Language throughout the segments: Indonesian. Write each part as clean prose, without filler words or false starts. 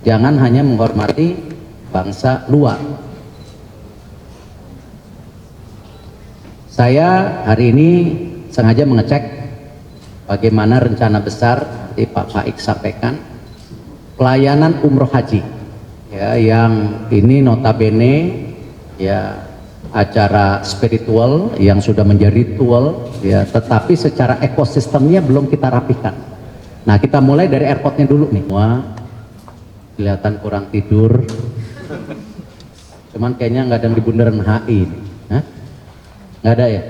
Jangan hanya menghormati bangsa luar. Saya hari ini sengaja mengecek bagaimana rencana besar di Pak Faik sampaikan pelayanan umroh haji, ya, yang ini notabene ya acara spiritual yang sudah menjadi ritual, ya, tetapi secara ekosistemnya belum kita rapikan. Nah, kita mulai dari airportnya dulu nih. Wah, kelihatan kurang tidur, cuman kayaknya nggak ada yang di bundaran HI nih. Hah? Nggak ada ya?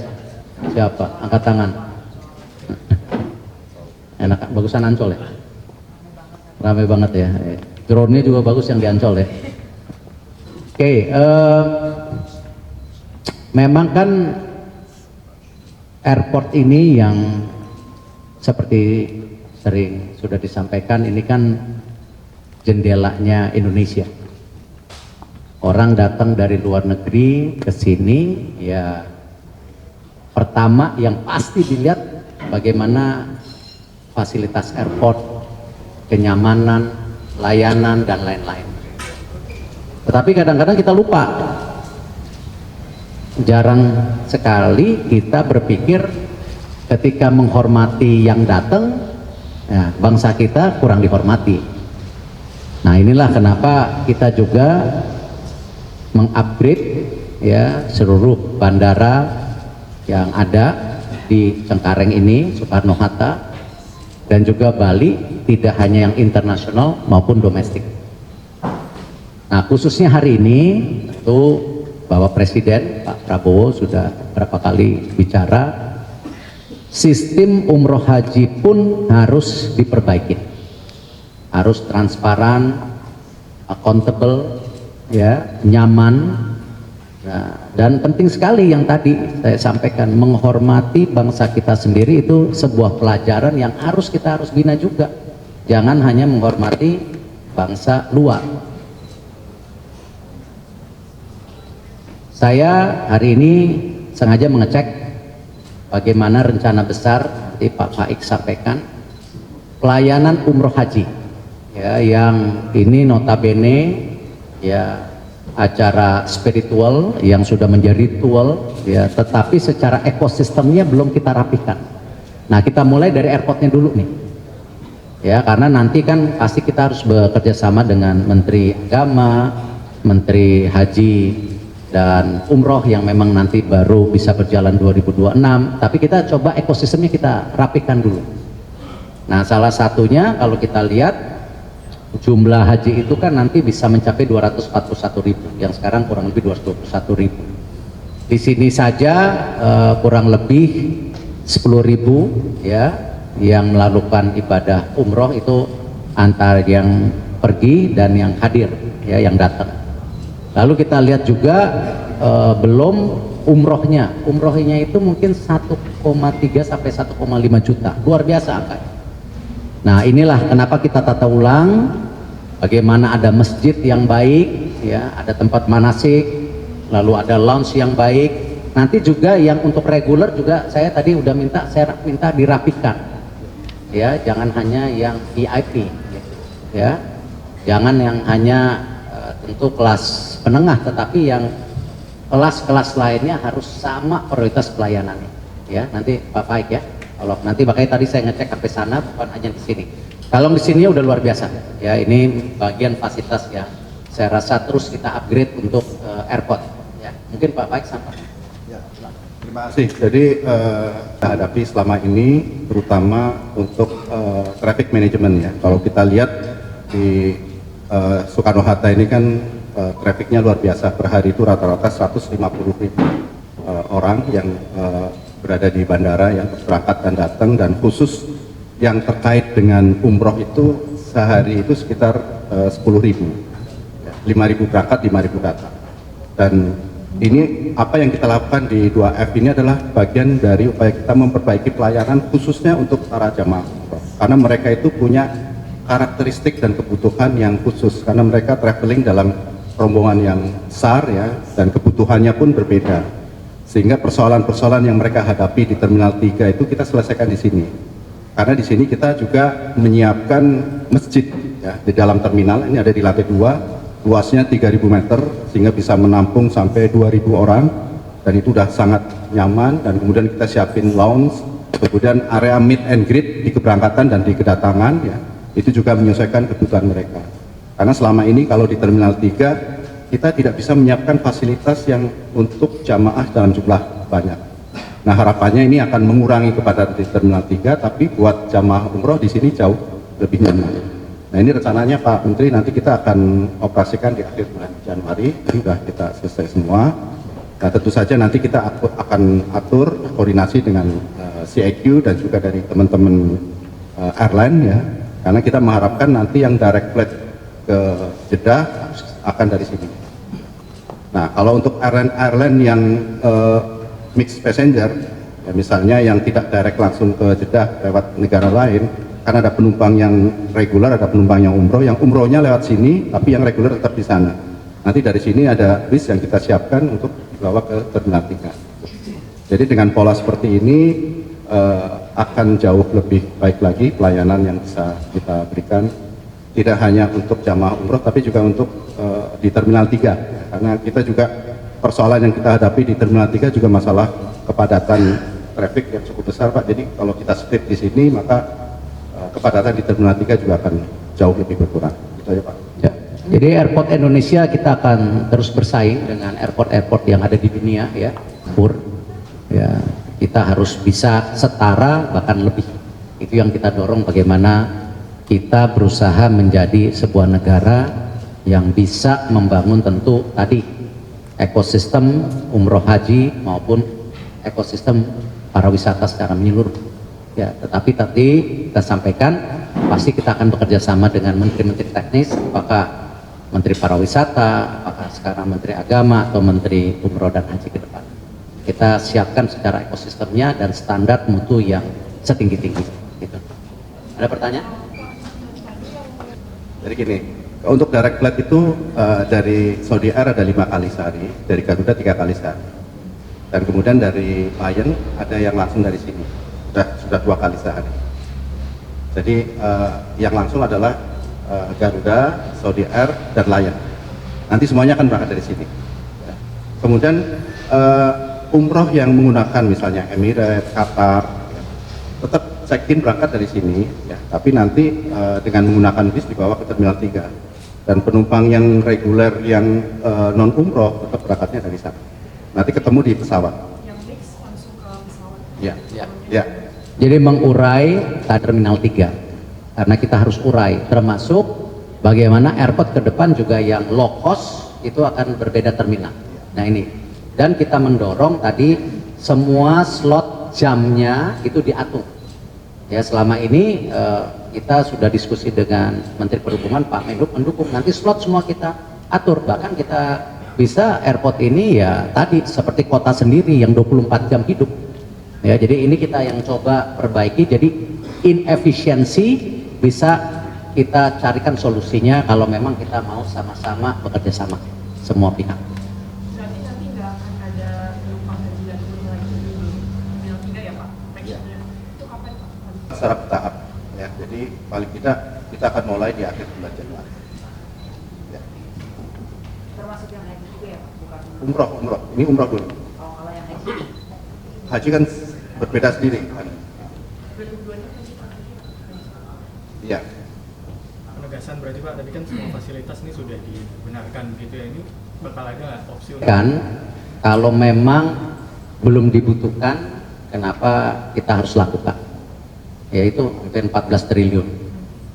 Siapa? Angkat tangan. Enak, bagusan Ancol ya? Ramai banget ya. Drone-nya juga bagus yang di Ancol ya. Oke, memang kan airport ini yang seperti sering sudah disampaikan, ini kan jendelanya Indonesia. Orang datang dari luar negeri ke sini, ya pertama yang pasti dilihat bagaimana fasilitas airport, kenyamanan, layanan, dan lain-lain. Tetapi kadang-kadang kita lupa. Jarang sekali kita berpikir ketika menghormati yang datang, ya, bangsa kita kurang dihormati. Nah, inilah kenapa kita juga mengupgrade ya seluruh bandara yang ada di Cengkareng ini, Soekarno-Hatta, dan juga Bali, tidak hanya yang internasional maupun domestik. Nah, khususnya hari ini tentu Bapak Presiden Pak Prabowo sudah beberapa kali bicara, sistem umroh haji pun harus diperbaiki, harus transparan, accountable, ya, nyaman. Nah, dan penting sekali yang tadi saya sampaikan, menghormati bangsa kita sendiri itu sebuah pelajaran yang kita harus bina juga. Jangan hanya menghormati bangsa luar. Saya hari ini sengaja mengecek bagaimana rencana besar di Pak Faik sampaikan pelayanan umroh haji, ya, yang ini notabene ya acara spiritual yang sudah menjadi ritual, ya, tetapi secara ekosistemnya belum kita rapikan. Nah, kita mulai dari airportnya dulu nih, ya, karena nanti kan pasti kita harus bekerja sama dengan Menteri Agama, Menteri Haji dan Umroh yang memang nanti baru bisa berjalan 2026, tapi kita coba ekosistemnya kita rapikan dulu. Nah, salah satunya kalau kita lihat jumlah haji itu kan nanti bisa mencapai 241.000, yang sekarang kurang lebih 221.000. Di sini saja kurang lebih 10.000 ya yang melakukan ibadah umroh, itu antara yang pergi dan yang hadir, ya, yang datang. Lalu kita lihat juga belum umrohnya itu mungkin 1,3 sampai 1,5 juta, luar biasa angkanya. Nah, inilah kenapa kita tata ulang, bagaimana ada masjid yang baik, ya, ada tempat manasik, lalu ada lounge yang baik. Nanti juga yang untuk reguler juga saya tadi udah saya minta dirapikan, ya, jangan hanya yang VIP, ya, jangan yang hanya tentu kelas menengah, tetapi yang kelas-kelas lainnya harus sama prioritas pelayanannya, ya. Nanti Pak Faik, ya, kalau nanti makanya tadi saya ngecek sampai sana, bukan hanya di sini. Kalau di sini udah luar biasa, ya, ini bagian fasilitas yang saya rasa terus kita upgrade untuk airport, ya. Mungkin Pak Faik sampai. Ya, terima kasih. Jadi kita hadapi selama ini terutama untuk traffic management, ya. Kalau kita lihat di Soekarno-Hatta ini kan trafficnya luar biasa, per hari itu rata-rata 150.000 orang yang berada di bandara yang berangkat dan datang, dan khusus yang terkait dengan umroh itu sehari itu sekitar 10.000, 5.000 berangkat, 5.000 datang. Dan ini apa yang kita lakukan di 2F ini adalah bagian dari upaya kita memperbaiki pelayanan khususnya untuk para jamaah umroh, karena mereka itu punya karakteristik dan kebutuhan yang khusus, karena mereka traveling dalam rombongan yang besar, ya, dan kebutuhannya pun berbeda, sehingga persoalan-persoalan yang mereka hadapi di Terminal 3 itu kita selesaikan di sini. Karena di sini kita juga menyiapkan masjid ya, di dalam terminal. Ini ada di lantai 2, luasnya 3.000 meter sehingga bisa menampung sampai 2.000 orang, dan itu udah sangat nyaman. Dan kemudian kita siapin lounge, kemudian area meet and greet di keberangkatan dan di kedatangan, ya, itu juga menyesuaikan kebutuhan mereka. Karena selama ini kalau di Terminal 3 kita tidak bisa menyiapkan fasilitas yang untuk jamaah dalam jumlah banyak. Nah, harapannya ini akan mengurangi kepadatan di Terminal 3, tapi buat jamaah umroh di sini jauh lebih nyaman. Nah, ini rencananya Pak Menteri nanti kita akan operasikan di akhir bulan Januari, sudah kita selesai semua. Nah, tentu saja nanti kita akan atur koordinasi dengan CIQ dan juga dari teman-teman airline, ya, karena kita mengharapkan nanti yang direct flight ke Jeddah akan dari sini. Nah, kalau untuk airline yang mixed passenger, ya, misalnya yang tidak direct langsung ke Jeddah lewat negara lain, kan ada penumpang yang reguler, ada penumpang yang umroh. Yang umrohnya lewat sini, tapi yang reguler tetap di sana. Nanti dari sini ada bis yang kita siapkan untuk dibawa ke Terminal 3. Jadi dengan pola seperti ini akan jauh lebih baik lagi pelayanan yang bisa kita berikan, tidak hanya untuk jamaah umroh tapi juga untuk di Terminal 3, karena kita juga persoalan yang kita hadapi di Terminal 3 juga masalah kepadatan traffic yang cukup besar, Pak. Jadi kalau kita split di sini, maka kepadatan di Terminal 3 juga akan jauh lebih berkurang. Gitu ya, Pak. Ya. Jadi airport Indonesia kita akan terus bersaing dengan airport-airport yang ada di dunia, ya, Pur. Ya, kita harus bisa setara bahkan lebih. Itu yang kita dorong, bagaimana kita berusaha menjadi sebuah negara yang bisa membangun tentu tadi ekosistem umroh haji maupun ekosistem pariwisata secara menyeluruh. Ya, tetapi tadi kita sampaikan pasti kita akan bekerja sama dengan menteri-menteri teknis, apakah Menteri Pariwisata, apakah sekarang Menteri Agama atau Menteri Umroh dan Haji ke depan. Kita siapkan secara ekosistemnya dan standar mutu yang setinggi-tinggi. Gitu. Ada pertanyaan? Jadi gini, untuk direct flight itu dari Saudi Air ada 5 kali sehari, dari Garuda 3 kali sehari, dan kemudian dari Lion ada yang langsung dari sini, sudah 2 kali sehari. Jadi yang langsung adalah Garuda, Saudi Air, dan Lion. Nanti semuanya akan berangkat dari sini. Kemudian umroh yang menggunakan misalnya Emirates, Qatar, ya, tetap check-in berangkat dari sini, ya, tapi nanti dengan menggunakan bis dibawa ke Terminal 3. Dan penumpang yang reguler yang non umroh tetap berangkatnya dari sana. Nanti ketemu di pesawat. Yang mix langsung ke pesawat. Ya, Ya. ya. Jadi mengurai Terminal 3. Karena kita harus urai, termasuk bagaimana airport ke depan juga yang low cost itu akan berbeda terminal. Nah ini, dan kita mendorong tadi semua slot jamnya itu diatur. Ya, selama ini kita sudah diskusi dengan Menteri Perhubungan, Pak Menhub mendukung, nanti slot semua kita atur, bahkan kita bisa airport ini ya tadi seperti kota sendiri yang 24 jam hidup. Ya, jadi ini kita yang coba perbaiki, jadi inefisiensi bisa kita carikan solusinya kalau memang kita mau sama-sama bekerja sama semua pihak. Berarti nanti nggak akan ada penumpang haji dan umroh lagi di Terminal 3 ya Pak? Itu kapan Pak? Secara bertahap, ya. Jadi paling tidak kita akan mulai di akhir bulan Januari. Ya. Termasuk yang haji juga ya Pak? Bukan Umroh. Ini umroh dulu. kalau yang haji. Haji kan berbeda sendiri. Kan? 2022 haji Pak? Iya. Penegasan berarti Pak, tadi kan semua fasilitas ini sudah dibenarkan gitu ya, ini bakal ada nggak opsi untuk Kan kalau memang belum dibutuhkan, kenapa kita harus lakukan? Yaitu hampir 14 triliun.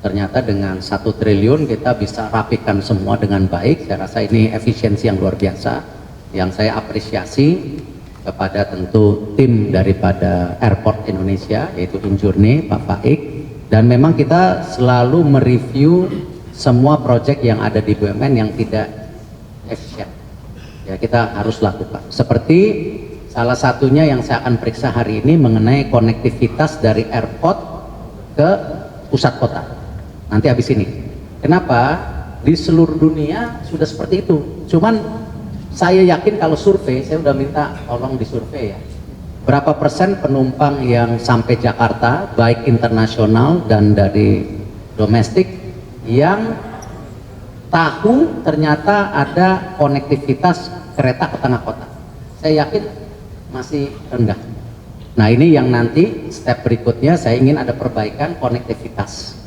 Ternyata dengan 1 triliun kita bisa rapikan semua dengan baik. Saya rasa ini efisiensi yang luar biasa, yang saya apresiasi kepada tentu tim daripada Airport Indonesia, yaitu Injourney, Pak Faik. Dan memang kita selalu mereview semua proyek yang ada di BUMN yang tidak efisien. Ya, kita harus lakukan. Seperti salah satunya yang saya akan periksa hari ini mengenai konektivitas dari airport ke pusat kota. Nanti habis ini. Kenapa? Di seluruh dunia sudah seperti itu. Cuman saya yakin kalau survei, saya udah minta tolong disurvei ya. Berapa persen penumpang yang sampai Jakarta, baik internasional dan dari domestik, yang tahu ternyata ada konektivitas kereta ke tengah kota. Saya yakin masih rendah. Nah ini yang nanti step berikutnya saya ingin ada perbaikan konektivitas.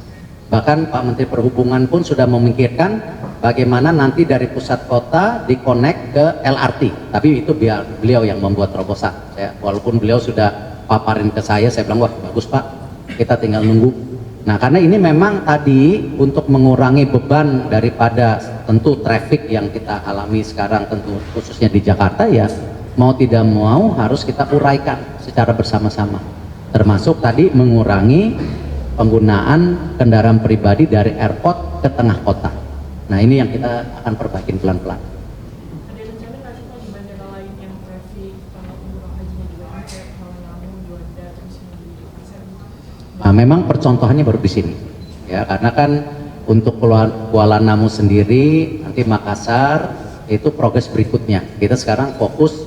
Bahkan Pak Menteri Perhubungan pun sudah memikirkan bagaimana nanti dari pusat kota dikonek ke LRT. Tapi itu beliau yang membuat terobosan. Walaupun beliau sudah paparin ke saya bilang wah bagus Pak, kita tinggal nunggu. Nah karena ini memang tadi untuk mengurangi beban daripada tentu traffic yang kita alami sekarang, tentu khususnya di Jakarta ya, mau tidak mau harus kita uraikan secara bersama-sama, termasuk tadi mengurangi penggunaan kendaraan pribadi dari airport ke tengah kota. Nah ini yang kita akan perbaikin pelan-pelan. Ada rencana nggak sih Pak di bandara lain yang traffic umroh hajinya juga kayak Kuala Namu, Juanda, terus yang di pasar gitu? Nah, memang percontohannya baru di sini, ya karena kan untuk Kuala Namu sendiri nanti Makassar itu progres berikutnya. Kita sekarang fokus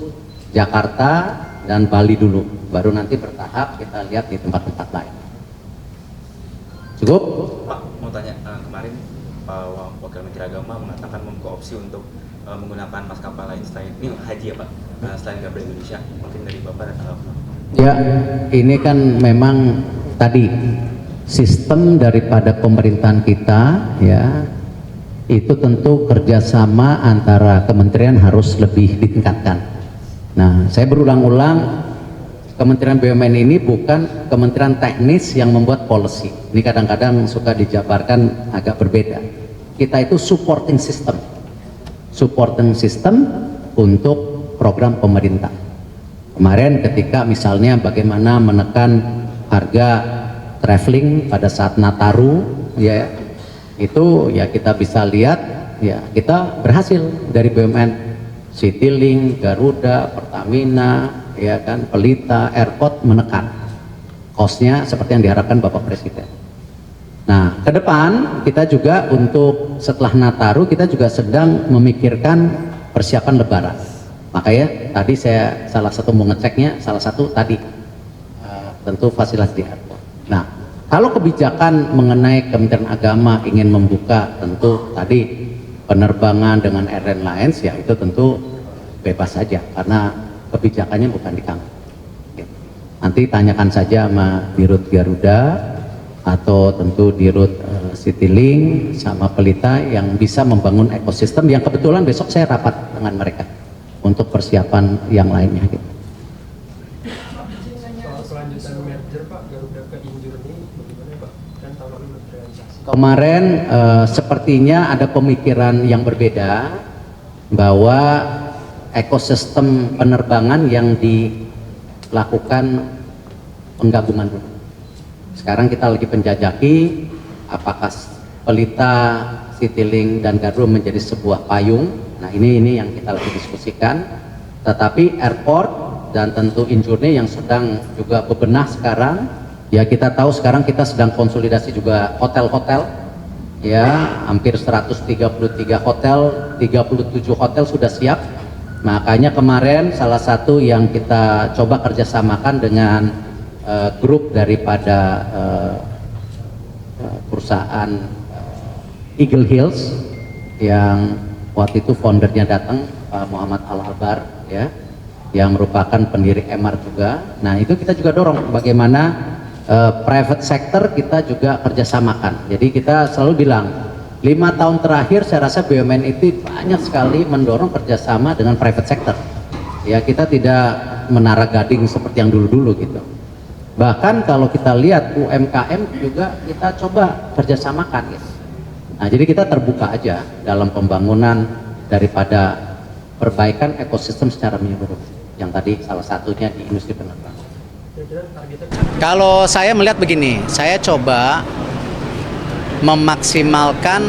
Jakarta dan Bali dulu, baru nanti bertahap kita lihat di tempat-tempat lain. Cukup? Pak, mau tanya, kemarin Pak Wakil Menteri Agama mengatakan membuka opsi untuk menggunakan maskapai lain selain ini haji ya Pak, selain Garuda Indonesia. Mungkin dari Bapak ada tanggapan? Ya, ini kan memang tadi sistem daripada pemerintahan kita ya itu tentu kerjasama antara kementerian harus lebih ditingkatkan. Nah, saya berulang-ulang, Kementerian BUMN ini bukan kementerian teknis yang membuat policy. Ini kadang-kadang suka dijabarkan agak berbeda. Kita itu supporting system untuk program pemerintah. Kemarin ketika misalnya bagaimana menekan harga traveling pada saat Nataru, ya itu ya kita bisa lihat ya kita berhasil dari BUMN, Citylink, Garuda, Pertamina, ya kan, Pelita, Airport menekan cost-nya seperti yang diharapkan Bapak Presiden. Nah, ke depan kita juga untuk setelah Nataru kita juga sedang memikirkan persiapan Lebaran. Makanya tadi saya salah satu mau ngeceknya, salah satu tadi tentu fasilitas di airport. Nah, kalau kebijakan mengenai Kementerian Agama ingin membuka tentu tadi penerbangan dengan airlines ya itu tentu bebas saja karena kebijakannya bukan di kami. Nanti tanyakan saja sama Dirut Garuda atau tentu Dirut Citylink sama Pelita yang bisa membangun ekosistem yang kebetulan besok saya rapat dengan mereka untuk persiapan yang lainnya gitu. Soal kelanjutan merger Pak, Garuda ke Injur ini bagaimana Pak? Kan tahun lalu belum terrealisasi. Kemarin sepertinya ada pemikiran yang berbeda bahwa ekosistem penerbangan yang dilakukan penggabungan dulu. Sekarang kita lagi penjajaki apakah Pelita, Citylink dan Garuda menjadi sebuah payung. Nah ini yang kita lagi diskusikan. Tetapi airport dan tentu Injurni yang sedang juga bebenah sekarang. Ya kita tahu sekarang kita sedang konsolidasi juga hotel-hotel. Ya hampir 133 hotel, 37 hotel sudah siap. Makanya kemarin salah satu yang kita coba kerjasamakan dengan grup daripada perusahaan Eagle Hills yang waktu itu foundernya datang Pak Muhammad Al-Albar ya, yang merupakan pendiri MR juga. Nah itu kita juga dorong bagaimana private sector kita juga kerjasamakan. Jadi kita selalu bilang 5 tahun terakhir saya rasa BUMN itu banyak sekali mendorong kerjasama dengan private sector. Ya kita tidak menara gading seperti yang dulu-dulu gitu. Bahkan kalau kita lihat UMKM juga kita coba kerjasamakan gitu. Nah jadi kita terbuka aja dalam pembangunan daripada perbaikan ekosistem secara menyeluruh. Yang tadi salah satunya di industri penerbangan. Kalau saya melihat begini, saya coba memaksimalkan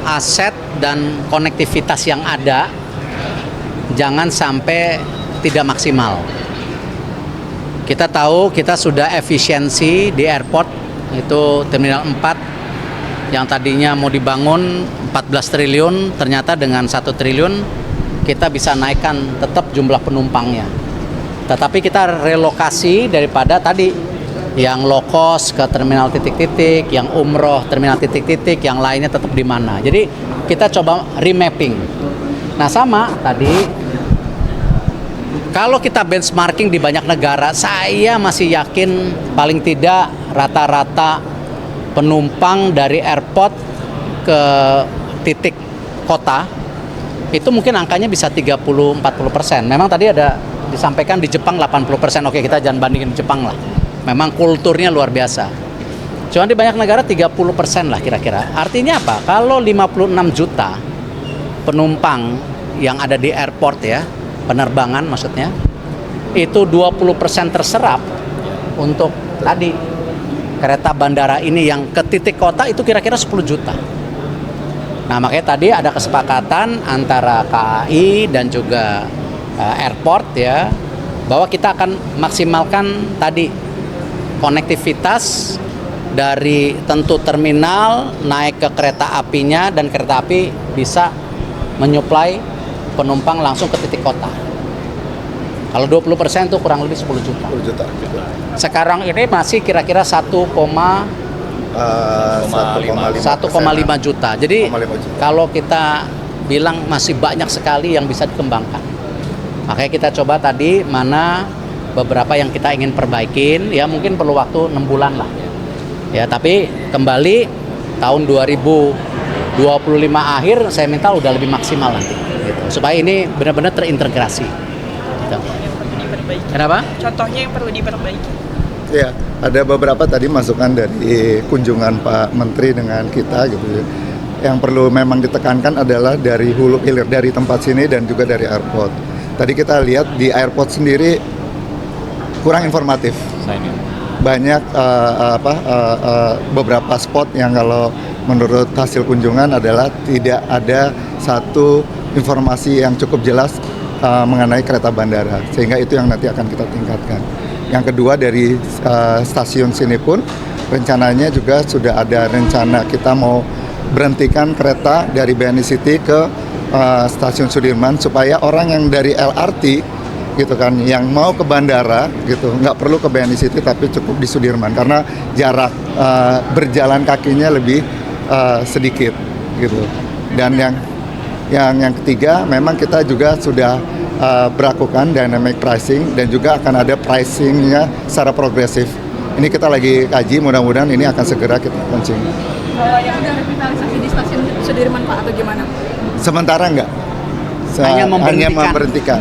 aset dan konektivitas yang ada, jangan sampai tidak maksimal. Kita tahu kita sudah efisiensi di airport itu Terminal 4 yang tadinya mau dibangun 14 triliun, ternyata dengan 1 triliun kita bisa naikkan tetap jumlah penumpangnya. Tetapi kita relokasi daripada tadi yang low cost ke terminal titik-titik, yang umroh terminal titik-titik, yang lainnya tetap di mana. Jadi kita coba remapping. Nah sama tadi, kalau kita benchmarking di banyak negara, saya masih yakin paling tidak rata-rata penumpang dari airport ke titik kota itu mungkin angkanya bisa 30-40%. Memang tadi ada disampaikan di Jepang 80%. Oke, kita jangan bandingin Jepang lah. Memang kulturnya luar biasa. Cuma di banyak negara 30% lah kira-kira. Artinya apa? Kalau 56 juta penumpang yang ada di airport ya, penerbangan maksudnya, itu 20% terserap untuk tadi kereta bandara ini yang ke titik kota itu kira-kira 10 juta. Nah makanya tadi ada kesepakatan antara KAI dan juga airport ya, bahwa kita akan maksimalkan tadi konektivitas dari tentu terminal naik ke kereta apinya, dan kereta api bisa menyuplai penumpang langsung ke titik kota. Kalau 20% itu kurang lebih 10 juta. 10 juta gitu. Sekarang ini masih kira-kira 1,5 juta. Jadi 1,5 juta. kalau kita bilang masih banyak sekali yang bisa dikembangkan. Makanya kita coba tadi mana beberapa yang kita ingin perbaikin, ya mungkin perlu waktu 6 bulan lah. Ya, tapi kembali tahun 2025 akhir saya minta udah lebih maksimal nanti gitu. Supaya ini benar-benar terintegrasi. Gitu. Kenapa? Contohnya yang perlu diperbaiki. Ya, ada beberapa tadi masukan dari kunjungan Pak Menteri dengan kita gitu ya. Yang perlu memang ditekankan adalah dari hulu hilir, dari tempat sini dan juga dari airport. Tadi kita lihat di airport sendiri kurang informatif. Banyak beberapa spot yang kalau menurut hasil kunjungan adalah tidak ada satu informasi yang cukup jelas mengenai kereta bandara, sehingga itu yang nanti akan kita tingkatkan. Yang kedua dari stasiun sini pun rencananya juga sudah ada rencana kita mau berhentikan kereta dari BNI City ke stasiun Sudirman supaya orang yang dari LRT gitu kan, yang mau ke bandara gitu nggak perlu ke BNI City tapi cukup di Sudirman karena jarak berjalan kakinya lebih sedikit gitu. Dan yang ketiga memang kita juga sudah berlakukan dynamic pricing dan juga akan ada pricingnya secara progresif. Ini kita lagi kaji, mudah-mudahan ini akan segera kita launching. Kalau yang udah revitalisasi di stasiun Sudirman Pak atau gimana? Sementara enggak. Hanya Hanya memberhentikan. memberhentikan.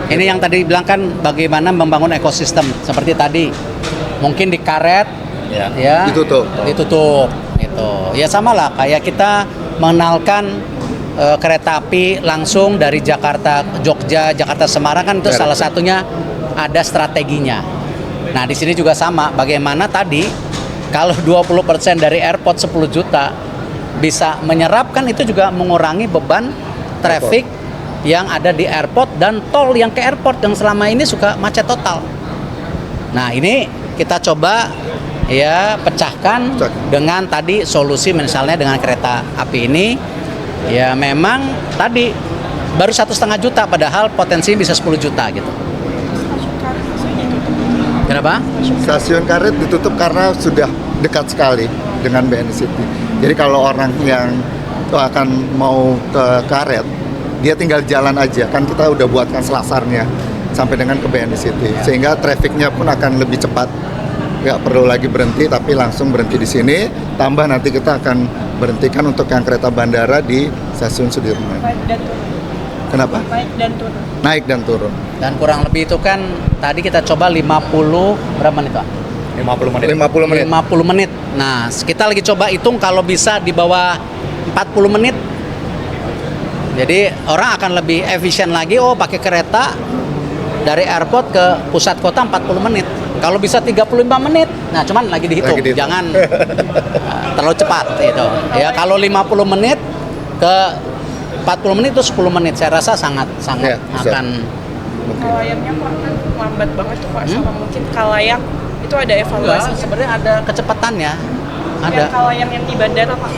Ini yang tadi bilang kan bagaimana membangun ekosistem seperti tadi. Mungkin di karet ya Ditutup. Itu. Ya sama lah kayak kita mengenalkan kereta api langsung dari Jakarta ke Jogja, Jakarta Semarang kan itu salah satunya ada strateginya. Nah, di sini juga sama, bagaimana tadi kalau 20% dari airport 10 juta bisa menyerap kan itu juga mengurangi beban traffic yang ada di airport dan tol yang ke airport yang selama ini suka macet total. Nah, ini kita coba ya pecahkan dengan tadi solusi misalnya dengan kereta api ini. Ya memang tadi baru 1,5 juta padahal potensinya bisa 10 juta gitu. Kenapa? Stasiun karet ditutup karena sudah dekat sekali dengan BNI City. Jadi kalau orang yang akan mau ke karet, dia tinggal jalan aja. Kan kita udah buatkan selasarnya sampai dengan ke BNI City. Sehingga trafficnya pun akan lebih cepat. Nggak perlu lagi berhenti, tapi langsung berhenti di sini. Tambah nanti kita akan berhentikan untuk yang kereta bandara di stasiun Sudirman. Naik dan turun. Kenapa? Naik dan turun. Naik dan turun. Dan kurang lebih itu kan tadi kita coba 50 berapa menit Pak? 50 menit. 50 menit. Nah, kita lagi coba hitung kalau bisa di bawah 40 menit. Jadi orang akan lebih efisien lagi, pakai kereta dari airport ke pusat kota 40 menit. Kalau bisa 35 menit. Nah, cuman lagi dihitung. Jangan terlalu cepat gitu. Ya, kalau 50 menit ke 40 menit itu 10 menit. Saya rasa sangat Ya, akan Kalayangnya Pak kan lambat banget tuh Pak, sama mungkin kalayang itu ada evaluasi. sebenarnya ada kecepatannya. Ada. Yang kalayang yang di bandara Pak.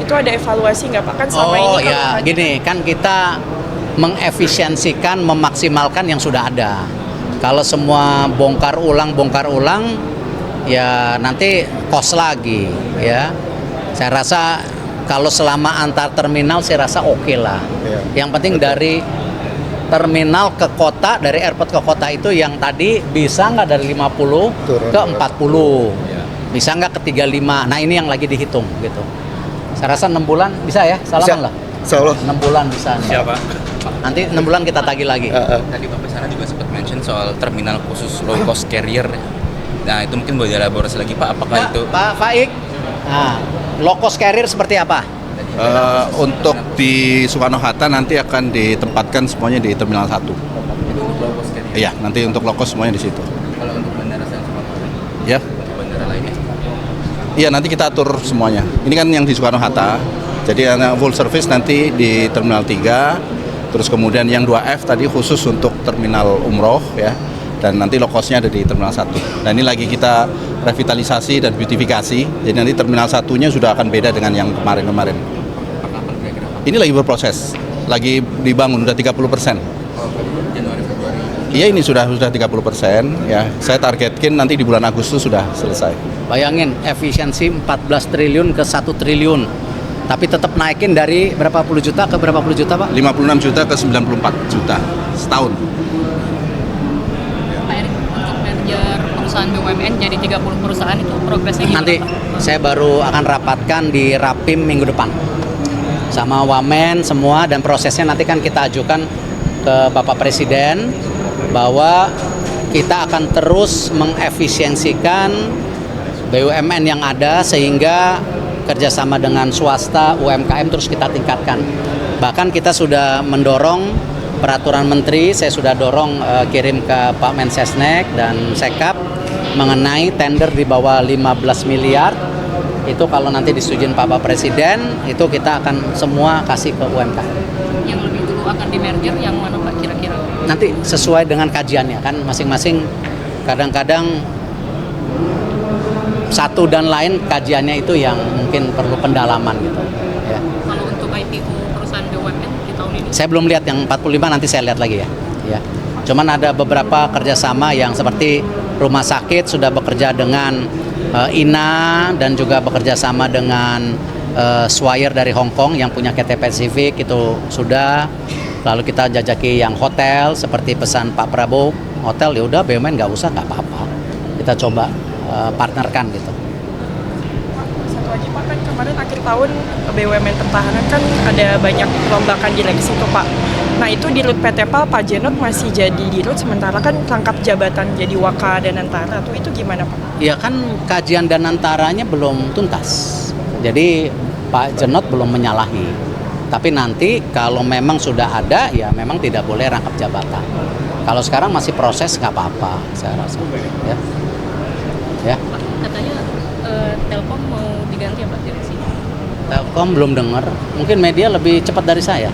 Itu ada evaluasi nggak Pak? Kan selama ini kalau ya gini kan kita mengefisiensikan, memaksimalkan yang sudah ada. Kalau semua bongkar ulang, ya nanti kos lagi, ya. Saya rasa kalau selama antar terminal, saya rasa oke lah. Iya. Yang penting dari terminal ke kota, dari airport ke kota itu yang tadi bisa nggak dari 50 Turun ke 40, bisa nggak ke 35. Nah ini yang lagi dihitung gitu. Saya rasa 6 bulan bisa ya, salaman lah. Insya Allah. 6 bulan bisa. Siapa? Nanti 6 bulan kita tagih lagi. Tadi Bapak Sarah juga sempat mention soal terminal khusus low cost carrier. Nah itu mungkin boleh dielaborasi lagi Pak, apakah itu Pak Faik, nah, low cost carrier seperti apa? Untuk di Soekarno-Hatta nanti akan ditempatkan semuanya di Terminal 1. itu untuk low cost carrier? Iya, nanti untuk low cost semuanya di situ. Kalau untuk bandara saya Ya, untuk bandara lainnya? iya nanti kita atur semuanya. Ini kan yang di Soekarno-Hatta. Jadi full service nanti di Terminal 3. Terus kemudian yang 2F tadi khusus untuk terminal umroh ya. Dan nanti low cost-nya ada di Terminal 1. Nah ini lagi kita revitalisasi dan beautifikasi. Jadi nanti Terminal 1-nya sudah akan beda dengan yang kemarin-kemarin. Kapan kira-kira Pak? Ini lagi berproses, lagi dibangun, udah 30%. Oh, Januari Februari. Iya ini sudah 30% ya. Saya targetkan nanti di bulan Agustus sudah selesai. Bayangin efisiensi 14 triliun ke 1 triliun. Tapi tetap naikin dari berapa puluh juta ke berapa puluh juta, Pak? 56 juta ke 94 juta setahun. Pak Erick, untuk merger perusahaan BUMN jadi 30 perusahaan itu progresnya gimana, Nanti Pak? saya baru akan rapatkan di Rapim minggu depan sama Wamen semua, dan prosesnya nanti kan kita ajukan ke Bapak Presiden bahwa kita akan terus mengefisiensikan BUMN yang ada sehingga kerjasama dengan swasta, UMKM terus kita tingkatkan. Bahkan kita sudah mendorong peraturan menteri, saya sudah dorong kirim ke Pak Mensesnek dan Sekap mengenai tender di bawah 15 miliar. Itu kalau nanti disetujuin Pak Presiden, itu kita akan semua kasih ke UMKM. Yang lebih dulu akan di merger yang mana Pak kira-kira? Nanti sesuai dengan kajiannya kan, masing-masing kadang-kadang satu dan lain kajiannya itu yang mungkin perlu pendalaman gitu ya. Kalau untuk IPO perusahaan BUMN di tahun ini? Saya belum lihat yang 45, nanti saya lihat lagi ya. Cuman ada beberapa kerjasama yang seperti rumah sakit sudah bekerja dengan INA dan juga bekerja sama dengan Swire dari Hong Kong yang punya KT Pacific itu sudah. Lalu kita jajaki yang hotel seperti pesan Pak Prabowo, hotel ya udah BUMN nggak usah, nggak apa-apa. Kita coba partnerkan gitu. Satu lagi Pak, kan kemarin akhir tahun BUMN pertahanan kan ada banyak perombakan direksi tuh Pak. Nah itu di Rut PT PAL Pak Jenot masih jadi di Rut, sementara kan rangkap jabatan jadi Waka Danantara tuh, itu gimana Pak? Ya kan kajian Danantaranya belum tuntas. Jadi Pak Jenot belum menyalahi. Tapi nanti kalau memang sudah ada ya memang tidak boleh rangkap jabatan. Kalau sekarang masih proses nggak apa-apa saya rasa. Ya. Ya. Pak, katanya Telkom mau diganti ya Pak direksi? Telkom belum dengar. Mungkin media lebih cepat dari saya.